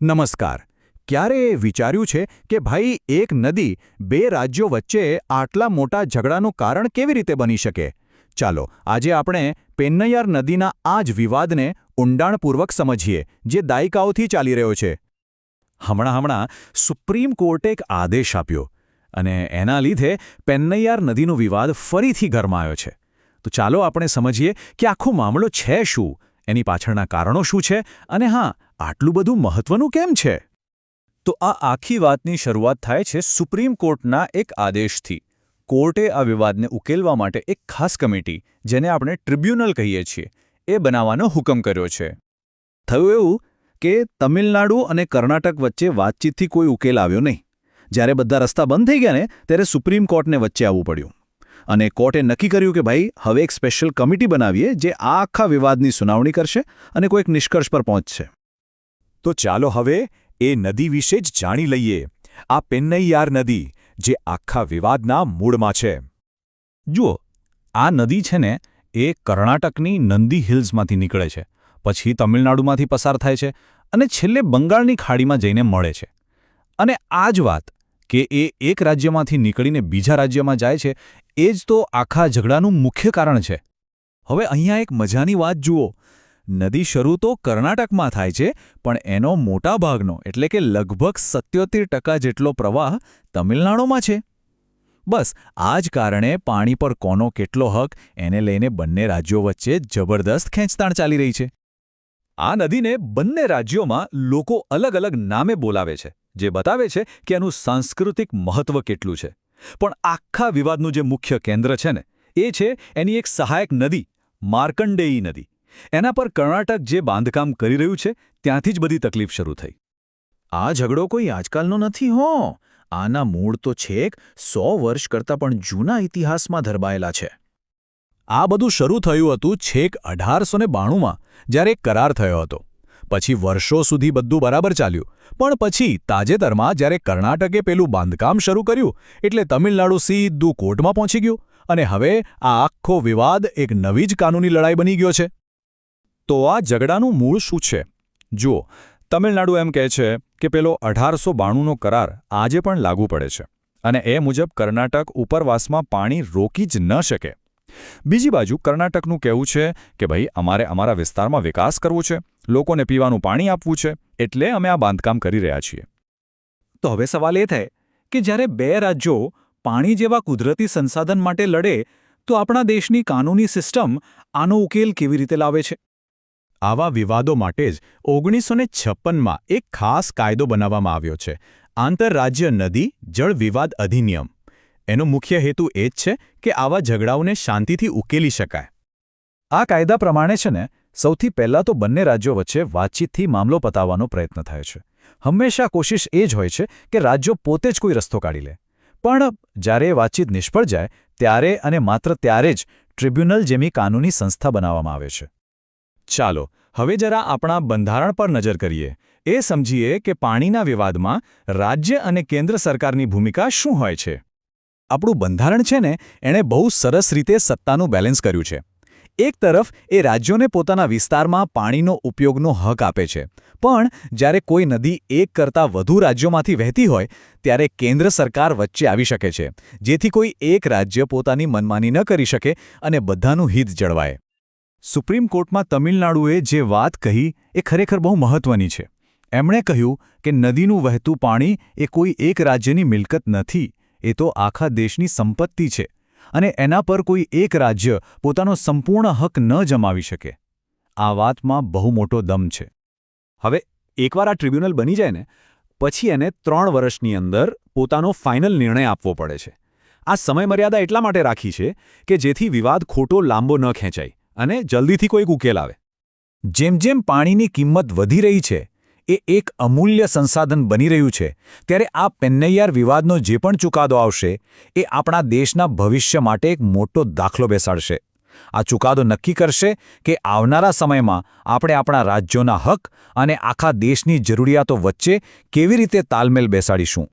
નમસ્કાર. ક્યારે એ વિચાર્યું છે કે ભાઈ એક નદી બે રાજ્યો વચ્ચે આટલા મોટા ઝઘડાનું કારણ કેવી રીતે બની શકે? ચાલો આજે આપણે પેન્નૈયાર નદીના આ જ વિવાદને ઊંડાણપૂર્વક સમજીએ, જે દાયકાઓથી ચાલી રહ્યો છે. હમણાં સુપ્રીમ કોર્ટે એક આદેશ આપ્યો અને એના લીધે પેન્નૈયાર નદીનો વિવાદ ફરીથી ગરમાયો છે. તો ચાલો આપણે સમજીએ કે આખો મામલો છે શું, એની પાછળના કારણો શું છે અને હા, આટલું બધું મહત્વનું કેમ છે? તો આ આખી વાતની શરૂઆત થાય છે સુપ્રીમ કોર્ટના એક આદેશથી. કોર્ટે આ વિવાદને ઉકેલવા માટે એક ખાસ કમિટી, જેને આપણે ટ્રિબ્યુનલ કહીએ છીએ, એ બનાવવાનો હુકમ કર્યો છે. થયું એવું કે તમિલનાડુ અને કર્ણાટક વચ્ચે વાતચીતથી કોઈ ઉકેલ આવ્યો નહીં. જ્યારે બધા રસ્તા બંધ થઈ ગયા ને, ત્યારે સુપ્રીમ કોર્ટને વચ્ચે આવવું પડ્યું. અને કોર્ટે નક્કી કર્યું કે ભાઈ, હવે એક સ્પેશિયલ કમિટી બનાવીએ જે આ આખા વિવાદની સુનાવણી કરશે અને કોઈક નિષ્કર્ષ પર પહોંચશે. તો ચાલો હવે એ નદી વિશે જ જાણી લઈએ. આ પેન્નૈયાર નદી, જે આખા વિવાદના મૂળમાં છે. જુઓ, આ નદી છે ને, એ કર્ણાટકની નંદી હિલ્સમાંથી નીકળે છે, પછી તમિલનાડુમાંથી પસાર થાય છે અને છેલ્લે બંગાળની ખાડીમાં જઈને મળે છે. અને આ જ વાત કે એ એક રાજ્યમાંથી નીકળીને બીજા રાજ્યમાં જાય છે, એ જ તો આખા ઝઘડાનું મુખ્ય કારણ છે. હવે અહીંયા એક મજાની વાત જુઓ. નદી શરૂ તો કર્ણાટકમાં થાય છે, પણ એનો મોટા ભાગનો એટલે કે લગભગ 77% જેટલો પ્રવાહ તમિલનાડુમાં છે. બસ આ જ કારણે પાણી પર કોનો કેટલો હક, એને લઈને બંને રાજ્યો વચ્ચે જબરદસ્ત ખેંચતાણ ચાલી રહી છે. આ નદીને બંને રાજ્યોમાં લોકો અલગ અલગ નામે બોલાવે છે, જે બતાવે છે કે એનું સાંસ્કૃતિક મહત્વ કેટલું છે. પણ આખા વિવાદનું જે મુખ્ય કેન્દ્ર છે ને, એ છે એની એક સહાયક નદી, માર્કંડેયી નદી. એના પર કર્ણાટક જે બાંધકામ કરી રહ્યું છે, ત્યાંથી જ બધી તકલીફ શરૂ થઈ. આ ઝઘડો કોઈ આજકાલનો નથી હો. આના મૂળ તો છેક 100 વર્ષ કરતાં પણ જૂના ઇતિહાસમાં ધરબાયેલા છે. આ બધું શરૂ થયું હતું છેક 1892માં, જ્યારે એક કરાર થયો હતો. પછી વર્ષો સુધી બધું બરાબર ચાલ્યું, પણ પછી તાજેતરમાં જ્યારે કર્ણાટકે પેલું બાંધકામ શરૂ કર્યું, એટલે તમિલનાડુ સીધું કોર્ટમાં પહોંચી ગયું અને હવે આ આખો વિવાદ એક નવી જ કાનૂની લડાઈ બની ગયો છે. તો આ ઝઘડાનું મૂળ શું છે? જુઓ, તમિલનાડુ એમ કહે છે કે પેલો 1892નો કરાર આજે પણ લાગુ પડે છે અને એ મુજબ કર્ણાટક ઉપરવાસમાં પાણી રોકી જ ન શકે. બીજી બાજુ કર્ણાટકનું કહેવું છે કે ભાઈ, અમારે અમારા વિસ્તારમાં વિકાસ કરવો છે, લોકોને પીવાનું પાણી આપવું છે, એટલે અમે આ બાંધકામ કરી રહ્યા છીએ. તો હવે સવાલ એ થાય કે જ્યારે બે રાજ્યો પાણી જેવા કુદરતી સંસાધન માટે લડે, તો આપણા દેશની કાનૂની સિસ્ટમ આનો ઉકેલ કેવી રીતે લાવે છે? આવા વિવાદો માટે જ 1956માં એક ખાસ કાયદો બનાવવામાં આવ્યો છે, આંતરરાજ્ય નદી જળ વિવાદ અધિનિયમ. એનો મુખ્ય હેતુ એ જ છે કે આવા ઝઘડાઓને શાંતિથી ઉકેલી શકાય. આ કાયદા પ્રમાણે છે ને, સૌથી પહેલાં તો બંને રાજ્યો વચ્ચે વાતચીતથી મામલો પતાવવાનો પ્રયત્ન થાય છે. હંમેશા કોશિશ એ જ હોય છે કે રાજ્યો પોતે જ કોઈ રસ્તો કાઢી લે. પણ જ્યારે એ વાતચીત નિષ્ફળ જાય, ત્યારે અને માત્ર ત્યારે જ ટ્રિબ્યુનલ જેવી કાનૂની સંસ્થા બનાવવામાં આવે છે. ચાલો હવે જરા આપણા બંધારણ પર નજર કરીએ. એ સમજીએ કે પાણીના વિવાદમાં રાજ્ય અને કેન્દ્ર સરકારની ભૂમિકા શું હોય છે. આપણું બંધારણ છે ને, એણે બહુ સરસ રીતે સત્તાનું બેલેન્સ કર્યું છે. એક તરફ એ રાજ્યોને પોતાના વિસ્તારમાં પાણીનો ઉપયોગનો હક આપે છે, પણ જ્યારે કોઈ નદી એક કરતાં વધુ રાજ્યોમાંથી વહેતી હોય, ત્યારે કેન્દ્ર સરકાર વચ્ચે આવી શકે છે, જેથી કોઈ એક રાજ્ય પોતાની મનમાની ન કરી શકે અને બધાનું હિત જળવાય. સુપ્રીમ કોર્ટમાં તમિલનાડુએ જે વાત કહી, એ ખરેખર બહુ મહત્વની છે. એમણે કહ્યું કે નદીનું વહેતું પાણી એ કોઈ એક રાજ્યની મિલકત નથી, એ તો આખા દેશની સંપત્તિ છે અને એના પર કોઈ એક રાજ્ય પોતાનો સંપૂર્ણ હક ન જમાવી શકે. આ વાતમાં બહુ મોટો દમ છે. હવે એકવાર આ ટ્રિબ્યુનલ બની જાય ને, પછી એને 3 વર્ષની અંદર પોતાનો ફાઇનલ નિર્ણય આપવો પડે છે. આ સમયમર્યાદા એટલા માટે રાખી છે કે જેથી વિવાદ ખોટો લાંબો ન ખેંચાય અને જલ્દીથી કોઈક ઉકેલ આવે. જેમ જેમ પાણીની કિંમત વધી રહી છે, એ એક અમૂલ્ય સંસાધન બની રહ્યું છે, ત્યારે આ પેન્નૈયાર વિવાદનો જે પણ ચુકાદો આવશે, એ આપણા દેશના ભવિષ્ય માટે એક મોટો દાખલો બેસાડશે. આ ચુકાદો નક્કી કરશે કે આવનારા સમયમાં આપણે આપણા રાજ્યોના હક અને આખા દેશની જરૂરિયાતો વચ્ચે કેવી રીતે તાલમેલ બેસાડીશું.